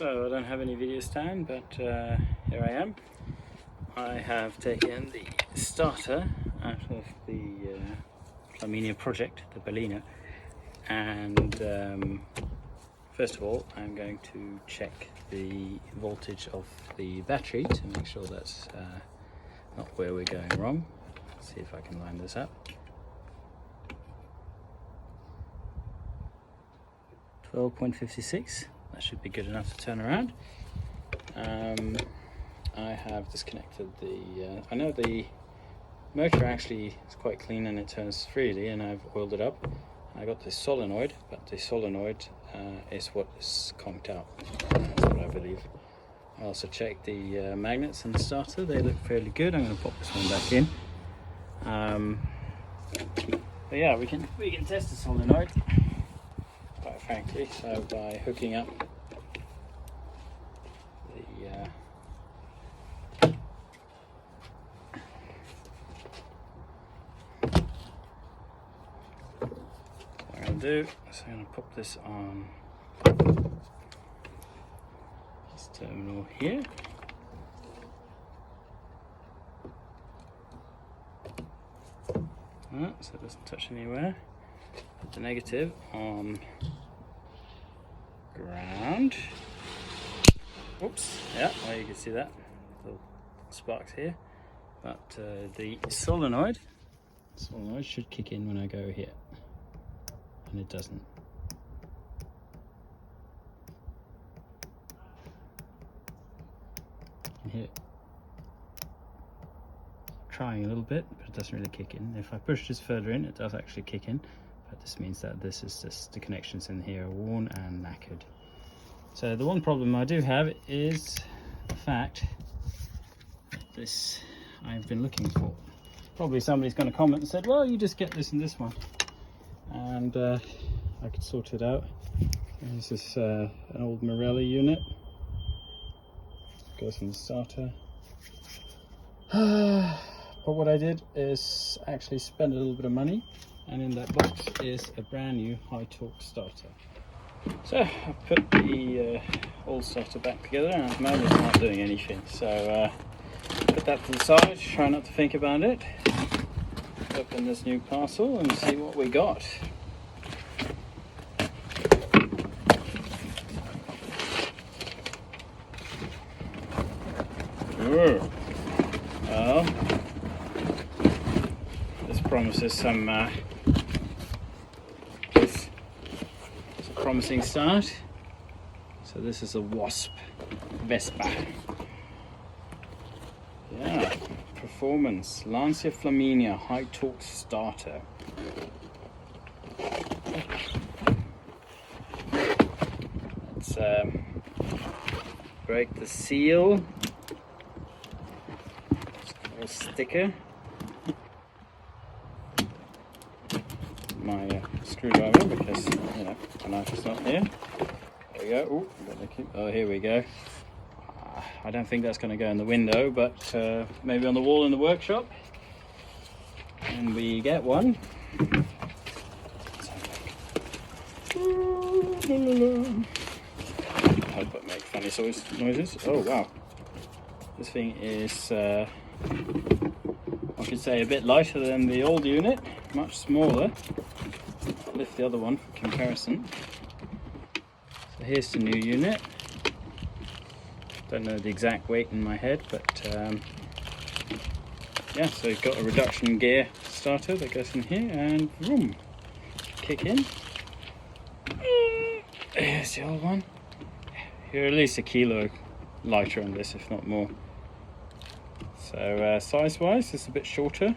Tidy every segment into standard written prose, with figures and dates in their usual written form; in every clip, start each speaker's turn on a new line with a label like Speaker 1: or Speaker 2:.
Speaker 1: So I don't have any video stand, but here I am. I have taken the starter out of the Flaminia project, the Bellina, and first of all I'm going to check the voltage of the battery to make sure that's not where we're going wrong. Let's see if I can line this up. 12.56, that should be good enough to turn around. I have disconnected the, I know the motor actually is quite clean and it turns freely, and I've oiled it up. I got this solenoid, but the solenoid is what is conked out. That's what I believe. I also checked the magnets and the starter, they look fairly good. I'm going to pop this one back in. But yeah, we can test the solenoid, quite frankly, so by hooking up the what I'm going to do is I'm going to pop this on this terminal here. So it doesn't touch anywhere. Put the negative on ground. Oops, yeah, well, you can see that little sparks here. But the solenoid should kick in when I go here, and it doesn't. You can hear it trying a little bit, but it doesn't really kick in. If I push this further in, it does actually kick in, but this means that this is just the connections in here are worn and knackered. So the one problem I do have is the fact that this I've been looking for. Probably somebody's going to comment and said, well, you just get this and this one, and I could sort it out. This is an old Morelli unit, goes in the starter. But what I did is actually spend a little bit of money, and in that box is a brand new high torque starter. So I put the old starter back together, and at the moment it's not doing anything. So put that to the side, try not to think about it. Open this new parcel and see what we got. Well, this promises some it's a promising start. So this is a Wosp Vespa. Yeah, performance Lancia Flaminia high torque starter. Let's break the seal. Sticker, my screwdriver, because you know the knife is not here. There we go. Oh, here we go. I don't think that's going to go in the window, but maybe on the wall in the workshop. And we get one. I hope it makes funny noises. Oh wow, this thing is. I could say a bit lighter than the old unit, much smaller. I'll lift the other one for comparison. So here's the new unit. Don't know the exact weight in my head, but yeah, so you've got a reduction gear starter that goes in here, and vroom, kick in. Here's the old one. You're at least a kilo lighter on this, if not more. So size-wise, it's a bit shorter.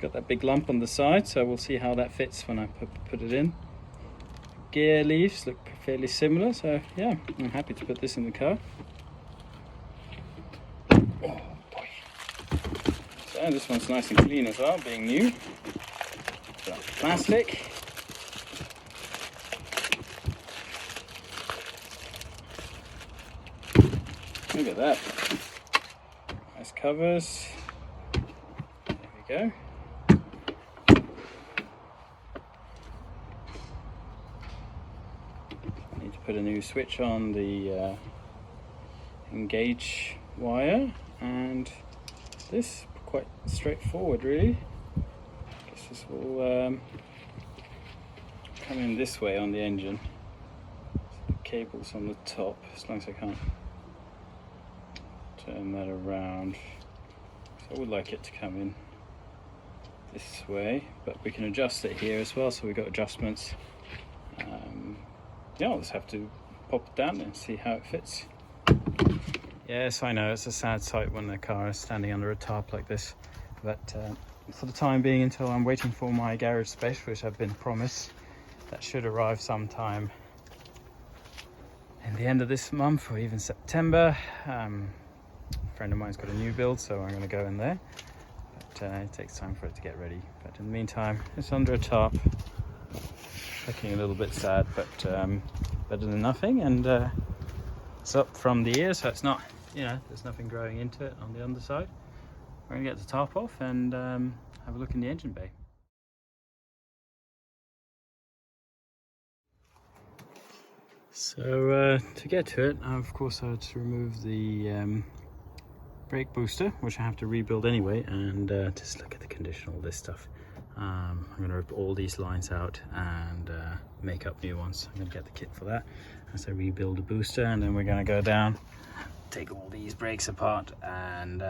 Speaker 1: Got that big lump on the side, so we'll see how that fits when I put it in. Gear leaves look fairly similar, so yeah, I'm happy to put this in the car. Oh boy! So this one's nice and clean as well, being new. So plastic. Look at that. Nice covers. There we go. I need to put a new switch on the engage wire, and this quite straightforward really. I guess this will come in this way on the engine. So the cable's on the top, as long as I can't turn that around. So I would like it to come in this way, but we can adjust it here as well, so we've got adjustments. Yeah, I'll just have to pop it down and see how it fits. Yes, I know it's a sad sight when the car is standing under a tarp like this, but for the time being, until I'm waiting for my garage space, which I've been promised, that should arrive sometime in the end of this month or even September. A friend of mine's got a new build, so I'm going to go in there, but it takes time for it to get ready. But in the meantime, it's under a tarp, looking a little bit sad, but better than nothing. And it's up from the ear, so it's not, you know, there's nothing growing into it on the underside. We're going to get the tarp off and have a look in the engine bay. So to get to it, of course I had to remove the brake booster, which I have to rebuild anyway, and just look at the condition of all this stuff. I'm going to rip all these lines out and make up new ones. I'm going to get the kit for that as I rebuild the booster, and then we're going to go down, take all these brakes apart and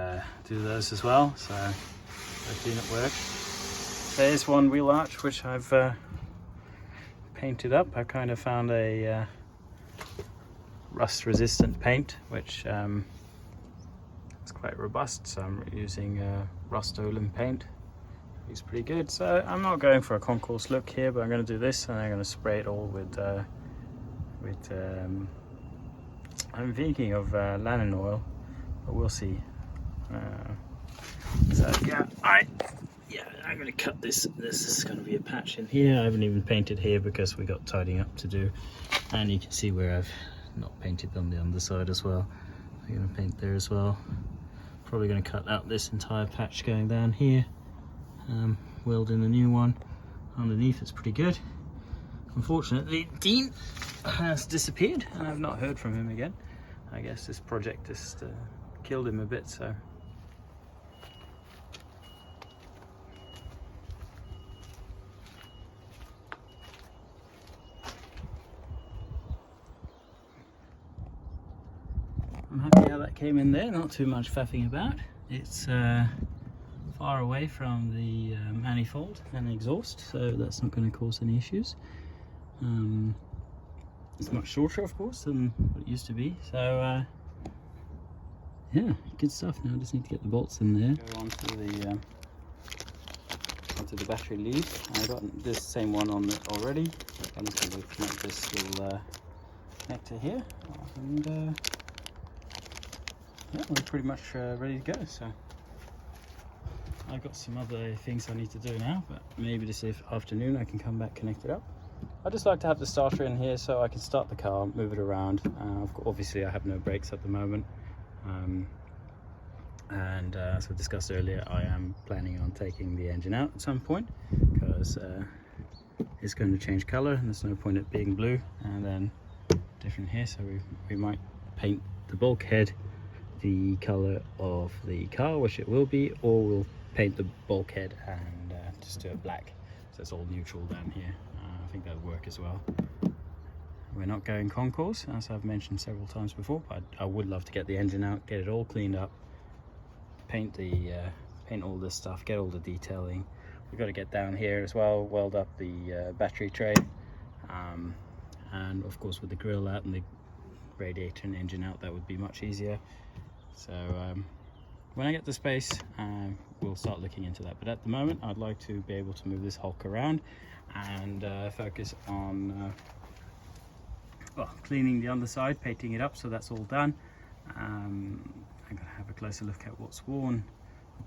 Speaker 1: do those as well. So hopefully it works. There's one wheel arch which I've painted up. I kind of found a rust resistant paint which it's quite robust, so I'm using Rust-Oleum paint. It's pretty good. So I'm not going for a concourse look here, but I'm going to do this, and I'm going to spray it all with I'm thinking of lanolin oil, but we'll see. So yeah, I'm going to cut this. This is going to be a patch in here. I haven't even painted here because we got tidying up to do, and you can see where I've not painted on the underside as well. I'm going to paint there as well. Probably going to cut out this entire patch going down here. Weld in a new one underneath. It's pretty good. Unfortunately, Dean has disappeared and I've not heard from him again. I guess this project just killed him a bit, so I'm happy how that came in there. Not too much faffing about. It's far away from the manifold and exhaust, so that's not going to cause any issues. It's much shorter, of course, than what it used to be. So yeah, good stuff. Now I just need to get the bolts in there. Go onto the battery lead. I got this same one on it already. I'm just going to connect this little connector here, and yeah, we're pretty much ready to go. So I've got some other things I need to do now, but maybe this afternoon I can come back, connect it up. I just like to have the starter in here so I can start the car, move it around. Obviously I have no brakes at the moment, and as we discussed earlier, I am planning on taking the engine out at some point because it's going to change color and there's no point it being blue and then different here. So we might paint the bulkhead the color of the car, which it will be, or we'll paint the bulkhead and just do it black so it's all neutral down here. I think that'll work as well. We're not going concourse, as I've mentioned several times before, but I would love to get the engine out, get it all cleaned up, paint all this stuff, get all the detailing. We've got to get down here as well, weld up the battery tray, and of course with the grill out and the radiator and engine out, that would be much easier. So when I get the space, we'll start looking into that, but at the moment I'd like to be able to move this Hulk around and focus on cleaning the underside, painting it up, so that's all done. I'm going to have a closer look at what's worn,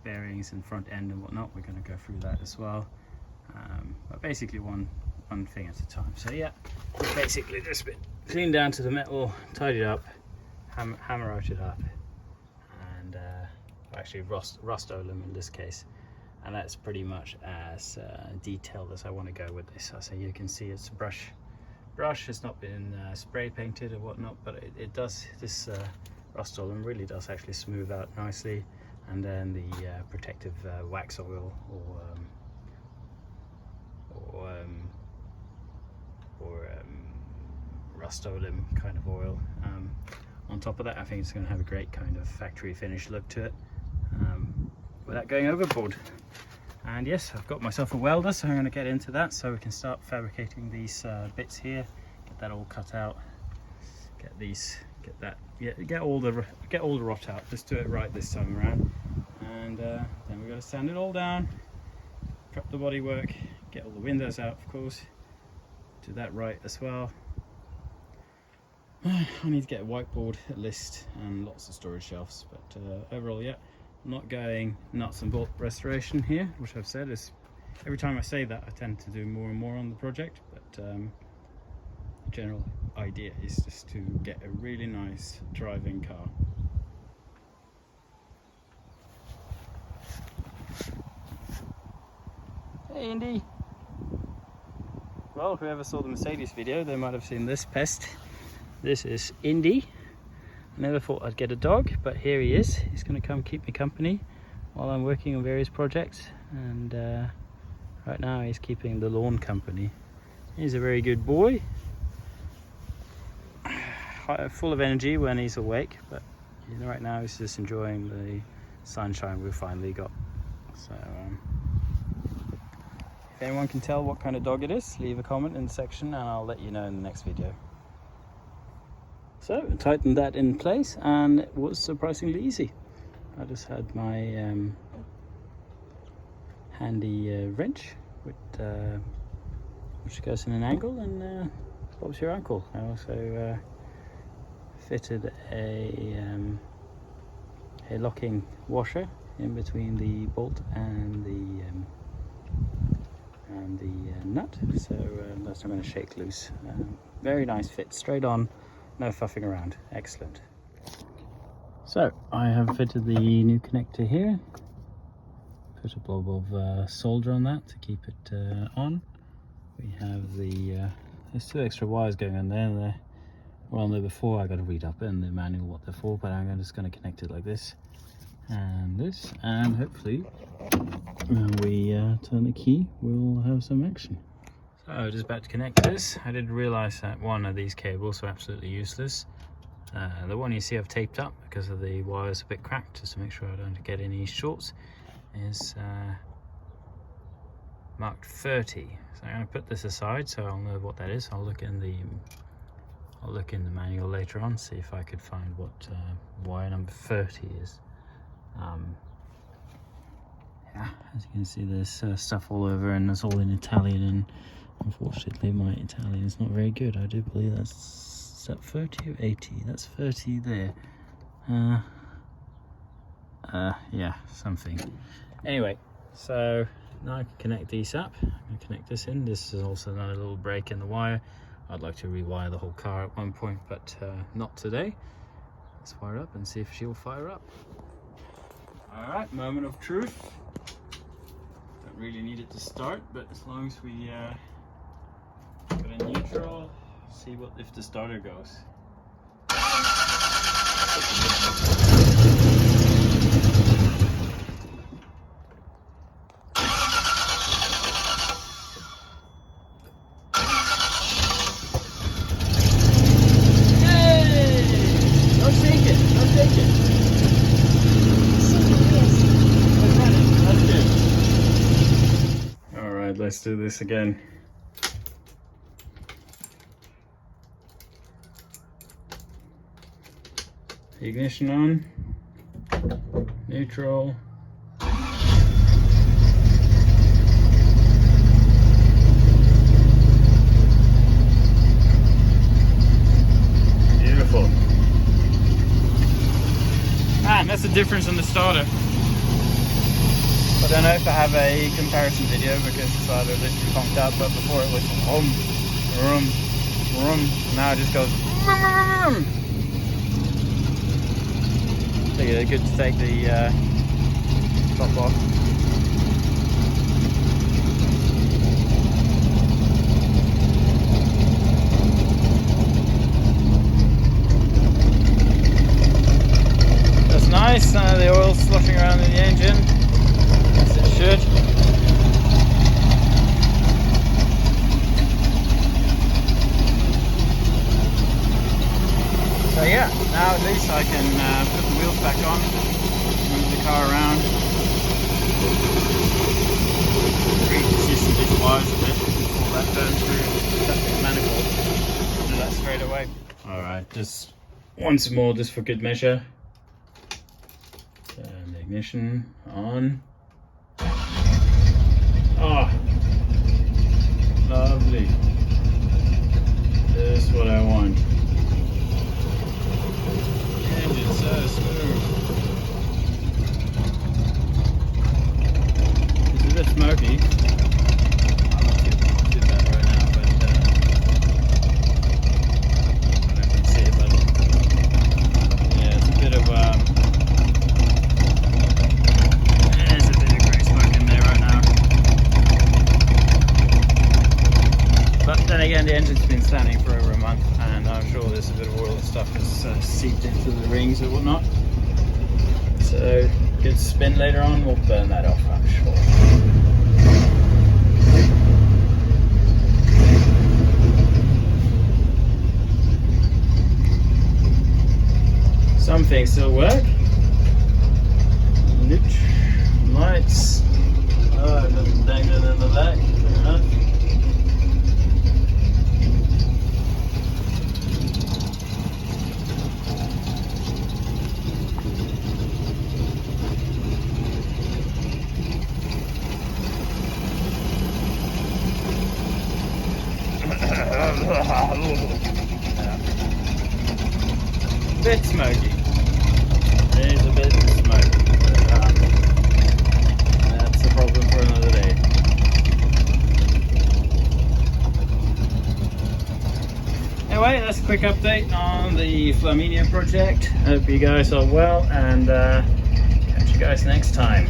Speaker 1: bearings and front end and whatnot. We're going to go through that as well, but basically one thing at a time. So yeah, basically this bit clean down to the metal, tidy it up, hammer out it up, and actually Rust-Oleum in this case, and that's pretty much as detailed as I want to go with this. So you can see it's a brush has not been spray painted or whatnot, but it does, this Rust-Oleum really does actually smooth out nicely, and then the protective wax oil or Rust-Oleum kind of oil on top of that. I think it's going to have a great kind of factory finish look to it without going overboard. And yes, I've got myself a welder, so I'm going to get into that so we can start fabricating these bits here, get that all cut out, get all the rot out. Just do it right this time around, and then we've got to sand it all down, prep the bodywork, get all the windows out, of course, do that right as well. I need to get a whiteboard, a list, and lots of storage shelves, but overall, yeah, I'm not going nuts and bolt restoration here, which I've said is, every time I say that I tend to do more and more on the project, but the general idea is just to get a really nice driving car. Hey Indy! Well, whoever saw the Mercedes video, they might have seen this pest. This is Indy. I never thought I'd get a dog, but here he is. He's going to come keep me company while I'm working on various projects, and right now he's keeping the lawn company. He's a very good boy, full of energy when he's awake, but you know, right now he's just enjoying the sunshine we've finally got. So if anyone can tell what kind of dog it is, leave a comment in the section and I'll let you know in the next video. So I tightened that in place and it was surprisingly easy. I just had my handy wrench which goes in an angle and bobs your uncle. I also fitted a locking washer in between the bolt and the nut, so that's not going to shake loose. Very nice fit, straight on. No fuffing around, excellent. So I have fitted the new connector here, put a blob of solder on that to keep it on. We have there's 2 extra wires going on there. They were on there before. I got to read up in the manual what they're for, but I'm just going to connect it like this and this, and hopefully when we turn the key we'll have some action. So I'm just about to connect this. I didn't realize that one of these cables were absolutely useless. The one you see I've taped up because of the wires a bit cracked, just to make sure I don't get any shorts, is marked 30. So I'm going to put this aside so I'll know what that is. I'll look in the manual later on, see if I could find what wire number 30 is. Yeah, as you can see, there's stuff all over and it's all in Italian, and unfortunately my Italian is not very good. I do believe is that 30 or 80? That's 30 there. Yeah, something. Anyway, so now I can connect these up. I'm going to connect this in. This is also another little break in the wire. I'd like to rewire the whole car at one point, but not today. Let's fire it up and see if she'll fire up. Alright, moment of truth. Don't really need it to start, but as long as we put in neutral, see what if the starter goes. Let's do this again. Ignition on, neutral. Beautiful. Man, that's the difference in the starter. I don't know if I have a comparison video because the starter literally conked out, but before it was vroom, vroom, vroom. Now it just goes vroom. I think it's good to take the top off. around in the engine, as it should. So yeah, now at least I can put the wheels back on, move the car around, reposition these wires a bit before that burns through the manifold. I'll do that straight away. Alright, just once more, just for good measure. Turn the ignition on. Oh, lovely. Just what I want. Engine's so smooth. It's a bit smoky. I'm not too bad right now, but I don't know if you can see it, but yeah, it's a bit of there's a bit of grey smoke in there right now. But then again, the engine's been standing for over a month, and I'm sure there's a bit of oil and stuff has seeped into the rings or whatnot. So, good spin later on, we'll burn that off, I'm sure. Some things still work. Lights. Oh, nothing dangling in the back. Fair enough. Bit smoky. There's a bit of smoke, but that's a problem for another day. Anyway, that's a quick update on the Flaminia project. Hope you guys are well, and catch you guys next time.